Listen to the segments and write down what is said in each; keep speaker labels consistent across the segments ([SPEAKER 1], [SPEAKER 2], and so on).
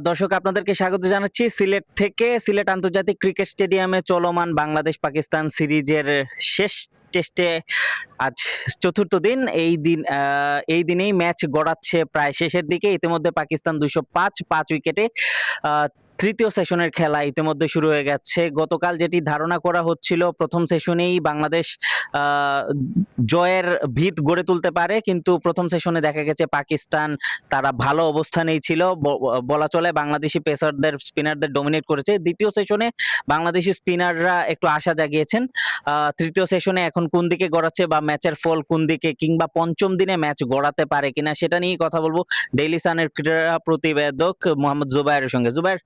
[SPEAKER 1] দর্শক আপনাদেরকে স্বাগত জানাচ্ছি সিলেট থেকে। সিলেট আন্তর্জাতিক ক্রিকেট স্টেডিয়ামে চলমান বাংলাদেশ পাকিস্তান সিরিজের শেষ টেস্টে আজ চতুর্থ দিন। এই দিনেই ম্যাচ গড়াচ্ছে প্রায় শেষের দিকে। ইতিমধ্যে পাকিস্তান 205 উইকেটে তৃতীয় সেশনের খেলা ইতিমধ্যে শুরু হয়ে গেছে। গতকাল যেটি ধারণা করা হচ্ছিল প্রথম সেশনেই বাংলাদেশ জয়ের ভিত গড়ে তুলতে পারে, কিন্তু প্রথম সেশনে দেখা গেছে পাকিস্তান তারা ভালো অবস্থানেই ছিল, বলা চলে বাংলাদেশি পেসারদের স্পিনারদের ডমিনেট করেছে। দ্বিতীয় সেশনে বাংলাদেশি স্পিনাররা একটু আশা জাগিয়েছেন। তৃতীয় সেশনে এখন কোন দিকে গড়াচ্ছে বা ম্যাচের ফল কোন দিকে, কিংবা পঞ্চম দিনে ম্যাচ গড়াতে পারে কিনা সেটা নিয়েই কথা বলবো ডেইলি সানের ক্রীড়া প্রতিবেদক মোহাম্মদ জুবায়ের সঙ্গে। জুবায়ের,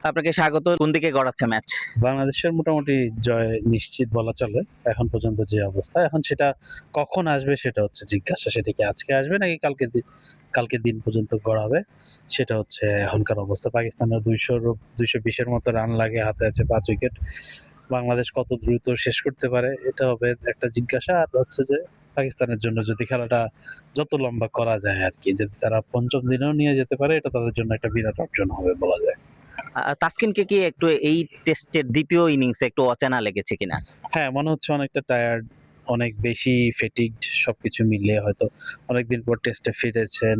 [SPEAKER 1] আপনাকে স্বাগত। কোন দিকে গড়াচ্ছে ম্যাচ?
[SPEAKER 2] বাংলাদেশের মোটামুটি জয় নিশ্চিত বলা চলে এখন পর্যন্ত যে অবস্থা। এখন সেটা কখন আসবে সেটা হচ্ছে জিজ্ঞাসা। সেটা কি আজকে আসবে নাকি কালকে দিন পর্যন্ত গড়াবে, সেটা হচ্ছে এখনকার অবস্থা। পাকিস্তানের 220-এর মতো রান লাগে, হাতে আছে 5 উইকেট। বাংলাদেশ কত দ্রুত শেষ করতে পারে এটা হবে একটা জিজ্ঞাসা। আর হচ্ছে যে পাকিস্তানের জন্য যদি খেলাটা যত লম্বা করা যায় আর কি, যদি তারা পঞ্চম দিনেও নিয়ে যেতে পারে, এটা তাদের জন্য একটা বিরাট অর্জন হবে বলা যায়।
[SPEAKER 1] তাসকিনকে কি একটু এই টেস্টের দ্বিতীয় ইনিংসে একটু অচেনা লেগেছে কিনা?
[SPEAKER 2] হ্যাঁ, মনে হচ্ছে অনেকটা টায়ার্ড, অনেক বেশি ফেটিগড সবকিছু মিলিয়ে হয়তো অনেকদিন পর টেস্টে ফিরেছেন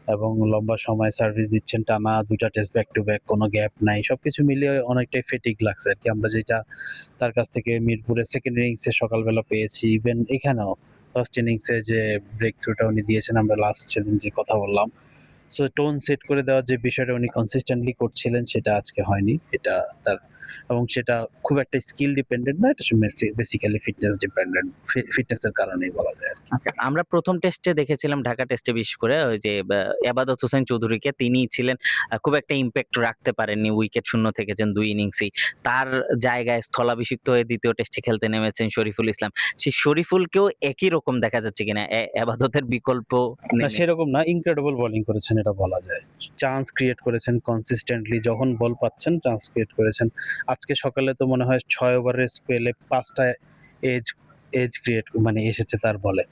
[SPEAKER 2] এবং লম্বা সময় সার্ভিস দিচ্ছেন, টানা 2টা টেস্ট ব্যাক টু ব্যাক, কোনো গ্যাপ নাই। সবকিছু মিলিয়ে অনেকটাই ফেটিগ লাগছে আরকি। আমরা যেটা তার কাছ থেকে মিরপুরের সেকেন্ড ইনিংসে সকালবেলা পেয়েছি, ইভেন এখানেও ফার্স্ট ইনিংসে যে ব্রেক থ্রুটা উনি দিয়েছেন, আমরা লাস্ট সেদিন যে কথা বললাম। সো টোন সেট করে দেওয়ার যে বিষয়টা উনি কনসিস্টেন্টলি করছিলেন সেটা আজকে হয়নি। এটা তার, এবং সেটা খুব একটা স্কিল ডিপেন্ডেন্ট না, এটা বেসিক্যালি ফিটনেস ডিপেন্ডেন্ট। ফিটনেসের কারণেই বলা যায় আরকি।
[SPEAKER 1] আচ্ছা, আমরা প্রথম টেস্টে দেখেছিলাম ঢাকা টেস্টে, বিশেষ করে ওই যে এবাদত হোসেন চৌধুরীকে, তিনি ছিলেন খুব একটা ইম্প্যাক্ট রাখতে পারেননি, উইকেট শূন্য থেকেছেন 2 ইনিংসেই। তার জায়গায় স্থলাভিষিক্ত হয়ে দ্বিতীয় টেস্টে খেলতে নেমেছেন শরীফুল ইসলাম। সেই শরীফুলকেও একই রকম দেখা যাচ্ছে কিনা? এবাদতের বিকল্প
[SPEAKER 2] না,
[SPEAKER 1] নেই?
[SPEAKER 2] সেরকম না, ইনক্রেডিবল বোলিং করেছেন এটা বলা যায়। চান্স ক্রিয়েট করেছেন কনসিস্টেন্টলি, যখন বল পাচ্ছেন চান্স ক্রিয়েট করেছেন। আজকে সকালে তো মনে হয় 6 ওভারের স্পেলে 5টা এজ এজ ক্রিয়েট মানে এসেছে তার বলে।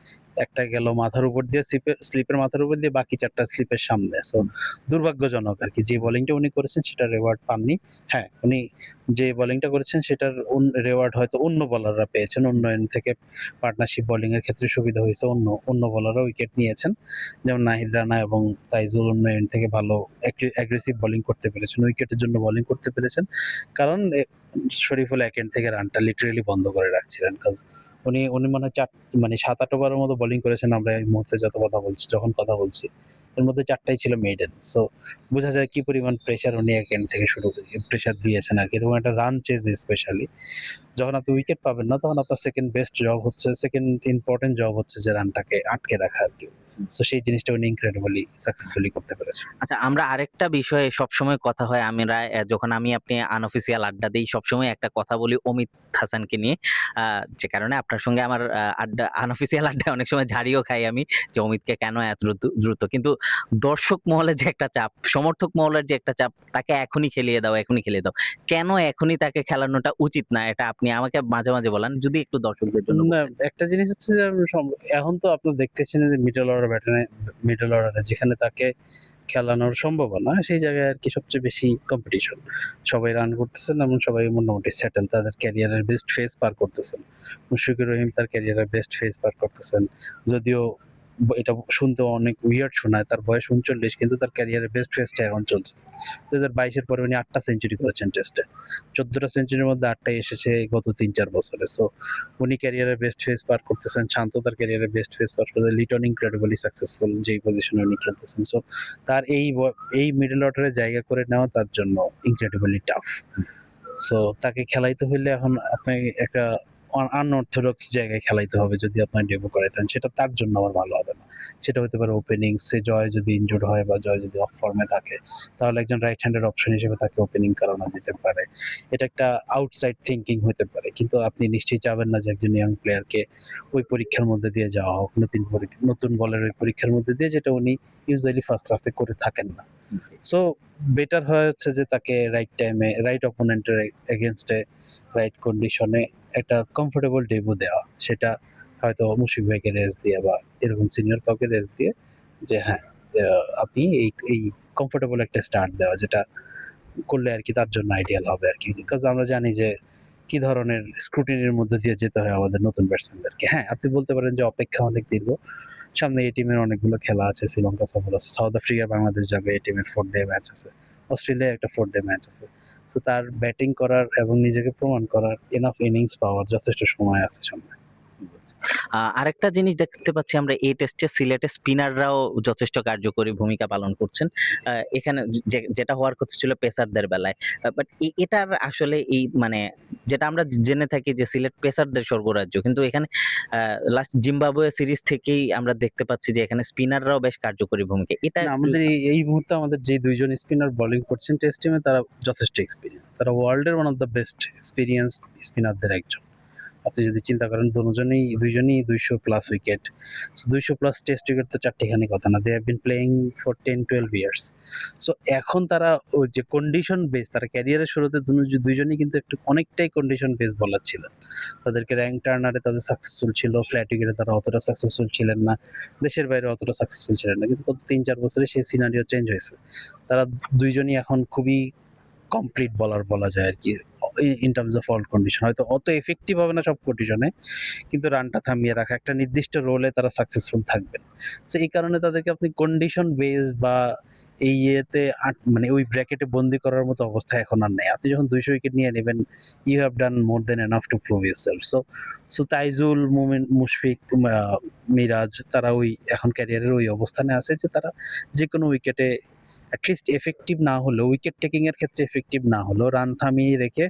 [SPEAKER 2] একটা গেল মাথার উপর দিয়ে, স্লিপের মাথার উপর দিয়ে, বাকি 4টা স্লিপের সামনে। সো দুর্ভাগ্যজনক আরকি। যে বোলিংটা উনি করেছেন সেটার রিওয়ার্ড পাননি। হ্যাঁ, উনি যে বোলিংটা করেছেন সেটার রিওয়ার্ড হয়তো অন্য বোলাররা পেয়েছেন। অন্য এন্ড থেকে পার্টনারশিপ বোলিং এর ক্ষেত্রে সুবিধা হয়েছে, অন্য বোলাররা উইকেট নিয়েছেন। যেমন নাহিদ রানা এবং তাইজুল অন্য এন্ড থেকে ভালো অ্যাগ্রেসিভ বোলিং করতে পেরেছেন, উইকেটের জন্য বোলিং করতে পেরেছেন। কারণ শরীফুল এক এন্ড থেকে রানটা লিটারেলি বন্ধ করে রাখছিলেন। উনি মনে হয় 7-8 ওভারের মতো বোলিং করেছেন আমরা এই মুহূর্তে যখন কথা বলছি। এর মধ্যে 4টাই ছিল মেইডেন। সো বোঝা যায় কি পরিমাণ প্রেশার উনি এক এন্ড থেকে শুরু করে প্রেশার দিয়েছেন আরকি। এবং একটা রান চেজ স্পেশালি। যখন আপনি উইকেট পাবেন না তখন আপনার সেকেন্ড ইম্পর্টেন্ট জব হচ্ছে যে রানটাকে আটকে রাখা আরকি। সো সেই জিনিসটা উনি ইনক্রেডিবলি সাকসেসফুলি করতে পেরেছেন।
[SPEAKER 1] আচ্ছা, আমরা আরেকটা বিষয়ে সবসময় কথা হয়, আমরা যখন আমি আপনি আনঅফিসিয়াল আড্ডা দেই সবসময় একটা কথা বলি অমিত হাসানকে নিয়ে। যে কারণে আপনার সঙ্গে আমার আনঅফিসিয়াল আড্ডায় অনেক সময় ঝাড়িও খাই আমি, যে অমিতকে কেন এত দ্রুত। কিন্তু দর্শক মহলের যে একটা চাপ, সমর্থক মহলের যে একটা চাপ, তাকে এখনই খেলিয়ে দাও, এখনই খেলিয়ে দাও। কেন এখনই তাকে খেলানোটা উচিত না? এটা আপনি আমাকে মাঝে বলেন, যদি একটু দর্শকদের জন্য
[SPEAKER 2] না,
[SPEAKER 1] বলতেন।
[SPEAKER 2] একটা জিনিস হচ্ছে যে এখন তো আপনারা দেখতেছেন যে মিডল অর্ডারে যেখানে তাকে খেলানোর সম্ভাবনা, সেই জায়গায় আরকি সবচেয়ে বেশি কম্পিটিশন। সবাই রান করতেছেন এবং সবাই মোটামুটি সেটেল, তাদের ক্যারিয়ারের বেস্ট ফেজ পার করতেছেন। মুশফিকুর রহিম তার ক্যারিয়ারের বেস্ট ফেজ পার করতেছেন। যদিও এটা শুনতে অনেক উইয়ার্ড শোনায়, তার বয়স 39 কিন্তু তার ক্যারিয়ারের বেস্ট ফেজটা এখন চলছে। 2022 এর পরে উনি 8টা সেঞ্চুরি করেছেন টেস্টে। 14টা সেঞ্চুরির মধ্যে 8টাই এসেছে গত 3-4 বছরে। সো উনি ক্যারিয়ারের বেস্ট ফেজ পার করতেছেন। শান্ত তার ক্যারিয়ারের বেস্ট ফেজ পার করতেছে। লিটন ইনক্রেডিবলি সাকসেসফুল যেই পজিশনে উনি খেলতেছেন। সো তার এই মিডল অর্ডারে জায়গা করে নেওয়া তার জন্য ইনক্রেডিবলি টাফ। সো তাকে খেলাইতে হইলে এখন আপনাকে একটা আনঅর্থোডক্স জায়গায় খেলাইতে হবে যদি আপনার ডেবিউ করাইতে চান। সেটা তার জন্য আবার ভালো হবে না। সেটা হতে পারে ওপেনিং, সে জয় যদি ইনজুরড হয় বা জয় যদি অফ ফর্মে থাকে, তাহলে একজন রাইট হ্যান্ডের অপশন হিসেবে তাকে ওপেনিং করানো যেতে পারে। এটা একটা আউটসাইড থিংকিং হতে পারে। কিন্তু আপনি নিশ্চয়ই চাবেন না যে একজন ইয়াং প্লেয়ারকে ওই পরীক্ষার মধ্যে দিয়ে যাওয়া হোক। নতুন বলের ওই পরীক্ষার মধ্যে দিয়ে, যেটা উনি ইউজুয়ালি ফার্স্ট ক্লাসে করে থাকেন না। সো বেটার হয় হচ্ছে যে তাকে রাইট টাইমে, রাইট অপোনেন্টের এগেইনস্টে, রাইট কন্ডিশনে একটা কমফোর্টেবল ডেবিউ দেওয়া। সেটা হয়তো মুশফিক ভাইকে রেস্ট দিয়ে বা এরকম সিনিয়র কাউকে রেস্ট দিয়ে, যে হ্যাঁ, আপনি এই এই কমফোর্টেবল একটা স্টার্ট দেওয়া, যেটা করলে আর কি তার জন্য আইডিয়াল হবে আর কি। বিকজ আমরা জানি যে কি ধরনের স্ক্রুটিনির মধ্যে দিয়ে যেতে হয় আমাদের নতুন ব্যাটসম্যানদেরকে। হ্যাঁ, আপনি বলতে পারেন যে অপেক্ষা অনেক দীর্ঘ, সামনে এই টিমের অনেকগুলো খেলা আছে, শ্রীলঙ্কা সফর আছে, সাউথ আফ্রিকা বাংলাদেশ যাবে, এই টিমের 4 ডে ম্যাচ আছে, অস্ট্রেলিয়া একটা 4 ডে ম্যাচ আছে। তো তার ব্যাটিং করার এবং নিজেকে প্রমাণ করার এনাফ ইনিংস পাওয়ার যথেষ্ট সময় আছে সামনে।
[SPEAKER 1] আরেকটা জিনিস দেখতে পাচ্ছি আমরা এই টেস্টে সিলেটের স্পিনাররাও যথেষ্ট কার্যকরী ভূমিকা পালন করছেন। এখানে যেটা হওয়ার কথা ছিল পেসারদের বেলায়। বাট এটার আসলে এই মানে যেটা আমরা জেনে থাকি যে সিলেট পেসারদের স্বর্গরাজ্য। কিন্তু এখানে লাস্ট জিম্বাবুয়ে সিরিজ থেকেই আমরা দেখতে পাচ্ছি যে এখানে স্পিনাররাও বেশ কার্যকরী ভূমিকা। এটা
[SPEAKER 2] না, আমাদের এই মুহূর্তে আমাদের যে ২ জন স্পিনার বোলিং করছেন টেস্ট টিমে, তারা যথেষ্ট এক্সপেরিয়েন্স। তারা ওয়ার্ল্ডের one of the best experience স্পিনারদের একজন। আপনি যদি চিন্তা করেন দুইজনই 200+ উইকেট। 200+ টেস্ট উইকেট তো চারটিখানি কথা না। They have been playing for 10-12 years. So এখন তারা ওই যে কন্ডিশন বেস, তারা ক্যারিয়ারের শুরুতে দুইজনই কিন্তু একটু অনেকটাই কন্ডিশন বেস বোলার ছিলেন। তাদেরকে র‍্যাঙ্ক টার্নারে তাদের সাকসেসফুল ছিল, ফ্ল্যাট উইকেটে তারা অতটা সাকসেসফুল ছিলেন না, দেশের বাইরে অতটা সাকসেসফুল ছিলেন না। কিন্তু গত ৩-৪ বছরে সেই সিনারিও চেঞ্জ হয়েছে। তারা দুইজনই এখন খুবই কমপ্লিট বোলার বলা যায় আরকি। In terms of all condition হয়তো অত এফেক্টিভ হবে না সব কন্ডিশনে, কিন্তু রানটা থামিয়ে রাখা, একটা নির্দিষ্ট রোলে তারা সাকসেসফুল থাকবেন। সো এই কারণে তাদেরকে আপনি কন্ডিশন বেস বা এই ইয়েতে মানে ওই ব্র্যাকেটে বন্দি করার মতো অবস্থা এখন আর নেই। আপনি যখন ২০০ উইকেট নিয়ে নেবেন, you have done more than enough to prove yourself. So Taijul, Mumin, Mushfiq, Miraj তারা ওই এখন ক্যারিয়ারের ওই অবস্থানে আছে যে তারা যেকোনো উইকেটে অ্যাটলিস্ট এফেক্টিভ না হলেও, উইকেট টেকিং এর ক্ষেত্রে এফেক্টিভ না হলেও, রান থামিয়ে রেখে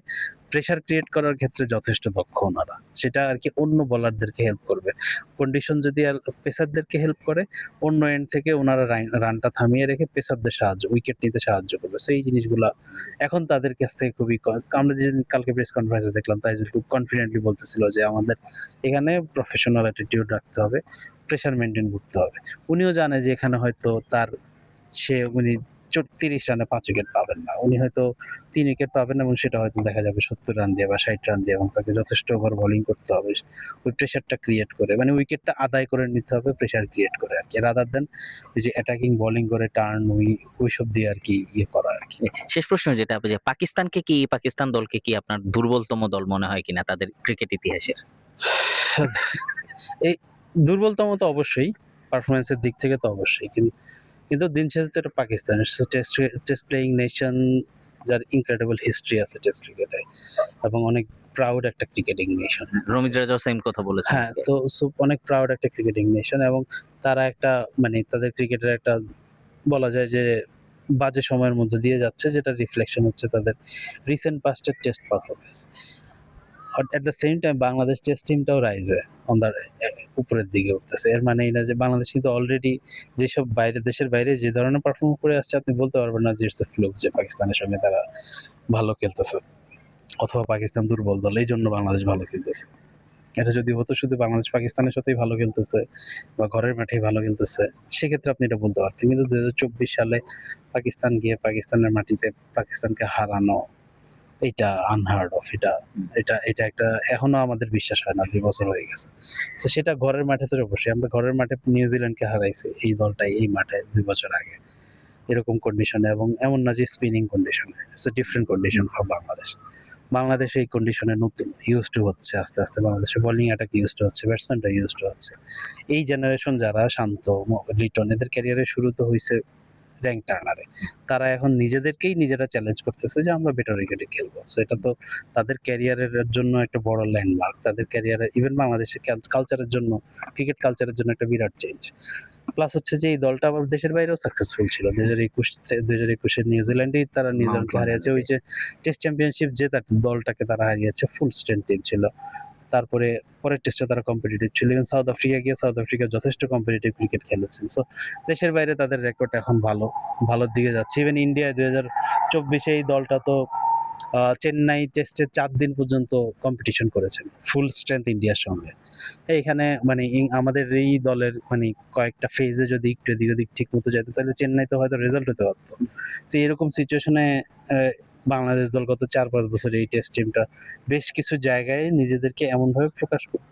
[SPEAKER 2] প্রেসার ক্রিয়েট করার ক্ষেত্রে যথেষ্ট দক্ষ ওনারা। সেটা আর কি অন্য বোলারদেরকে হেল্প করবে। কন্ডিশন যদি আর পেসারদেরকে হেল্প করে, অন্য এন্ড থেকে ওনারা রানটা থামিয়ে রেখে পেসারদের উইকেট নিতে সাহায্য করবে। সেই জিনিসগুলা এখন তাদের কাছ থেকে খুবই আমরা যেদিন কালকে প্রেস কনফারেন্সে দেখলাম, তাইজুল খুব কনফিডেন্টলি বলতেছিল যে আমাদের এখানে প্রফেশনাল অ্যাটিটিউড রাখতে হবে, প্রেসার মেনটেন করতে হবে। উনিও জানে যে এখানে হয়তো উনি ৩০ রানে ৫ উইকেট পাবেন না। উনি হয়তো ৩ উইকেট পাবেন এবং সেটা হয়তো দেখা যাবে ৭০ রান দিয়ে বা ৬০ রান দিয়ে, এবং তাকে যথেষ্ট ওভার বোলিং করতে হবে। ওই প্রেশারটা ক্রিয়েট করে, মানে উইকেটটা আদায় করে নিতে হবে প্রেশার ক্রিয়েট করে আরকি। রাদার দ্যান ওই যে অ্যাটাকিং বোলিং করে টার্ন ওইসব দিয়ে আরকি ইয়ে করা আরকি।
[SPEAKER 1] শেষ প্রশ্ন যেটা যে পাকিস্তান দলকে কি আপনার দুর্বলতম দল মনে হয় কিনা তাদের ক্রিকেট ইতিহাসের?
[SPEAKER 2] এই দুর্বলতম তো অবশ্যই, পারফরম্যান্সের দিক থেকে তো অবশ্যই। কিন্তু দিন শেষে তো এটা পাকিস্তান, টেস্ট প্লেয়িং নেশন, যার ইনক্রেডিবল হিস্ট্রি আছে টেস্ট ক্রিকেটে এবং অনেক প্রাউড একটা ক্রিকেটিং নেশন।
[SPEAKER 1] রমিজ রাজাও সেম কথা বলেছেন।
[SPEAKER 2] হ্যাঁ, তো অনেক প্রাউড একটা ক্রিকেটিং নেশন, এবং তারা একটা মানে তাদের ক্রিকেটের একটা বলা যায় যে বাজে সময়ের মধ্যে দিয়ে যাচ্ছে, যেটা রিফ্লেকশন হচ্ছে তাদের রিসেন্ট পাস্টের test performance. At the same time Bangladesh test টিমটাও রাইজে অন দ্য উপরের দিকে উঠতেছে। এর মানে এই না যে বাংলাদেশ কিন্তু অলরেডি যেসব দেশের বাইরে যে ধরনের পারফর্ম করে আসছে, আপনি বলতে পারবেন না যে ইটস এ ফ্লুক যে পাকিস্তানের সঙ্গে তারা ভালো খেলতেছে অথবা পাকিস্তান দুর্বল দল এই জন্য বাংলাদেশ ভালো খেলতেছে। এটা যদি হতো শুধু বাংলাদেশ পাকিস্তানের সাথেই ভালো খেলতেছে বা ঘরের মাঠেই ভালো খেলতেছে, সেক্ষেত্রে আপনি এটা বলতে পারতেন। কিন্তু ২০২৪ সালে পাকিস্তান গিয়ে পাকিস্তানের মাটিতে পাকিস্তানকে হারানো, এটা আনহার্ড অফ। এটা একটা এখনো আমাদের বিশ্বাস হয় না, ২ বছর হয়ে গেছে। তো সেটা ঘরের মাঠে তো অবশ্যই, আমরা ঘরের মাঠে নিউজিল্যান্ডকে হারাইছি এই দলটাই এই মাঠে ২ বছর আগে এরকম কন্ডিশনে, এবং এমন না যে স্পিনিং কন্ডিশনে, it's a different condition for Bangladesh এই কন্ডিশনে নতুন ইউজ টু হচ্ছে আস্তে আস্তে। বাংলাদেশের বোলিং অ্যাটাক ইউজ টু হচ্ছে, ব্যাটসম্যানরা ইউজ টু হচ্ছে। এই জেনারেশন যারা শান্ত, লিটন, এদের ক্যারিয়ারের শুরু তো হয়েছে র‍্যাঙ্ক টার্নারে। তারা এখন নিজেরা চ্যালেঞ্জ করতেছে যে আমরা বেটার উইকেটে খেলবো। সো এটা তো তাদের ক্যারিয়ারের জন্য একটা বড় ল্যান্ডমার্ক। তাদের ক্যারিয়ারে ইভেন বাংলাদেশের কালচারের জন্য, ক্রিকেট কালচারের জন্য একটা বিরাট চেঞ্জ। প্লাস হচ্ছে যে এই দলটা আবার দেশের বাইরেও সাকসেসফুল ছিল। ২০২১ নিউজিল্যান্ডেই তারা নিউজিল্যান্ডকে হারিয়েছে। ওই যে টেস্ট চ্যাম্পিয়নশিপ জেতা দলটাকে তারা হারিয়েছে, ফুল স্ট্রেংথ টিম ছিল। তারপরে পরের টেস্টে তারা কম্পিটিটিভ ছিল। ইভেন সাউথ আফ্রিকা যথেষ্ট কম্পিটিটিভ ক্রিকেট খেলেছেন। সো দেশের বাইরে তাদের রেকর্ড এখন ভালোর দিকে যাচ্ছে। ইভেন ইন্ডিয়ায় ২০২৪ এই দলটা তো চেন্নাই টেস্টে ৪ দিন পর্যন্ত কম্পিটিশন করেছেন ফুল স্ট্রেংথ ইন্ডিয়ার সঙ্গে। এইখানে মানে আমাদের এই দলের মানে কয়েকটা ফেজে যদি একটু এদিক ওদিক ঠিক মতো যেত, তাহলে চেন্নাইতে হয়তো রেজাল্ট হতে পারতো। তো এরকম সিচুয়েশনে বাংলাদেশ দল গত ৪-৫ বছরে এই টেস্ট টিমটা বেশ কিছু জায়গায় নিজেদেরকে এমনভাবে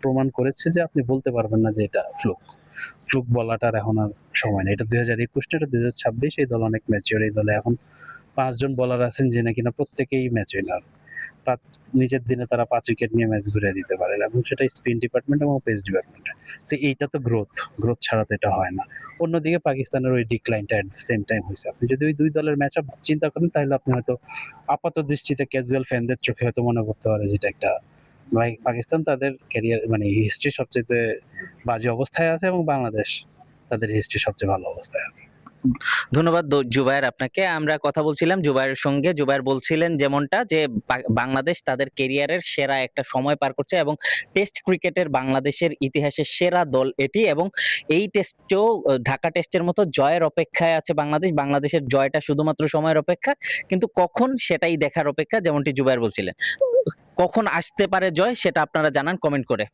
[SPEAKER 2] প্রমাণ করেছে যে আপনি বলতে পারবেন না যে এটা ফ্লুক। ফ্লুক বলাটার এখন আর সময় নেই। এটা 2021 না, এটা 2026। এই দল অনেক ম্যাচিওর। এই দলে এখন 5 জন বোলার আছেন যে কিনা প্রত্যেকেই ম্যাচ উইনার। নিচের দিনে তারা 5 উইকেট নিয়ে ম্যাচ ঘুরিয়ে দিতে পারে, এবং সেটা স্পিন ডিপার্টমেন্ট এবং পেস ডিপার্টমেন্টে। এইটা তো গ্রোথ ছাড়া তো এটা হয় না। অন্যদিকে পাকিস্তানের ওই ডিক্লাইনটা এট দ্য সেম টাইম হয়েছে। আপনি যদি ওই দুই দলের ম্যাচ আপ চিন্তা করেন, তাহলে আপনি হয়তো আপাত দৃষ্টিতে ক্যাজুয়াল ফ্যানদের চোখে হয়তো মনে করতে পারে যেটা একটা পাকিস্তান তাদের ক্যারিয়ার মানে হিস্ট্রি সবচেয়ে বাজে অবস্থায় আছে, এবং বাংলাদেশ তাদের হিস্ট্রি সবচেয়ে ভালো অবস্থায় আছে।
[SPEAKER 1] ধন্যবাদ জুবায়ের আপনাকে। আমরা কথা বলছিলাম জুবায়ের সঙ্গে। জুবায়ের বলছিলেন যেমনটা যে বাংলাদেশ তাদের ক্যারিয়ারের সেরা একটা সময় পার করছে এবং টেস্ট ক্রিকেটের বাংলাদেশের ইতিহাসের সেরা দল এটি, এবং এই টেস্টেও ঢাকা টেস্টের মতো জয়ের অপেক্ষায় আছে বাংলাদেশ। বাংলাদেশের জয়টা শুধুমাত্র সময়ের অপেক্ষা, কিন্তু কখন সেটাই দেখার অপেক্ষা, যেমনটি জুবায়ের বলছিলেন। কখন আসতে পারে জয় সেটা আপনারা জানান কমেন্ট করে।